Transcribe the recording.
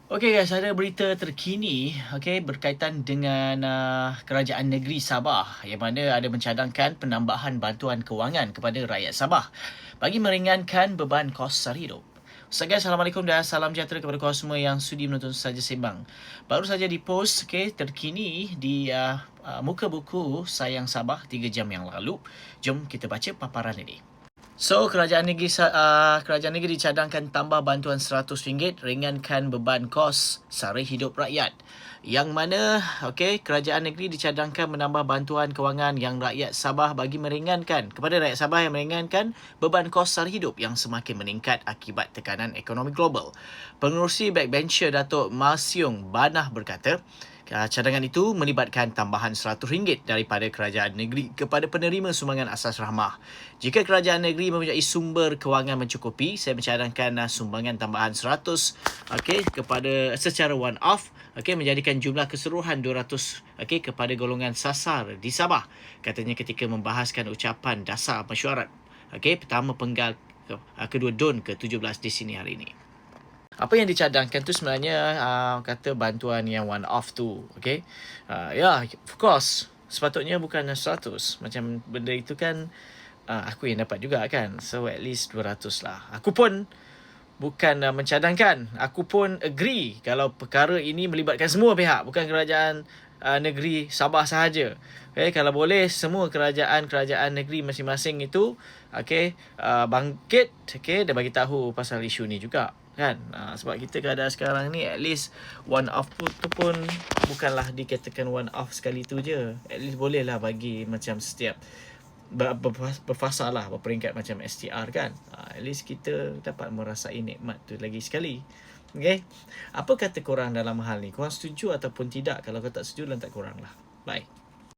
Okey guys, ada berita terkini berkaitan dengan kerajaan negeri Sabah yang mana ada mencadangkan penambahan bantuan kewangan kepada rakyat Sabah bagi meringankan beban kos sara hidup. So guys, Assalamualaikum dan salam sejahtera kepada korang semua yang sudi menonton Saja Sembang. Baru saja dipost terkini di muka buku Sayang Sabah 3 jam yang lalu. Jom kita baca paparan ini. So, kerajaan negeri dicadangkan tambah bantuan RM100 ringankan beban kos sara hidup rakyat. Yang mana, kerajaan negeri dicadangkan menambah bantuan kewangan yang rakyat Sabah bagi meringankan, kepada rakyat Sabah yang meringankan beban kos sara hidup yang semakin meningkat akibat tekanan ekonomi global. Pengerusi Backbencher Datuk Masiung Banah berkata, cadangan itu melibatkan tambahan RM100 daripada kerajaan negeri kepada penerima sumbangan asas rahmah. Jika kerajaan negeri mempunyai sumber kewangan mencukupi, saya mencadangkan sumbangan tambahan 100 kepada secara one off menjadikan jumlah keseluruhan 200 kepada golongan sasar di Sabah. Katanya ketika membahaskan ucapan dasar mesyuarat pertama penggal kedua DUN ke-17 di sini hari ini. Apa yang dicadangkan tu sebenarnya kata bantuan yang one off tu, of course sepatutnya bukan 100. Macam benda itu kan aku yang dapat juga kan. So at least 200 lah. Aku pun bukan mencadangkan, aku pun agree kalau perkara ini melibatkan semua pihak, bukan kerajaan negeri Sabah sahaja. Kalau boleh semua kerajaan negeri masing-masing itu bangkit dan bagi tahu pasal isu ni juga kan. Sebab kita keadaan sekarang ni at least one off tu pun bukanlah dikatakan one off sekali tu je. At least boleh lah bagi macam setiap berfasa lah, berperingkat macam STR kan. At least kita dapat merasai nikmat tu lagi sekali. Apa kata korang dalam hal ni? Korang setuju ataupun tidak? Kalau kau tak setuju, lantak korang lah. Bye.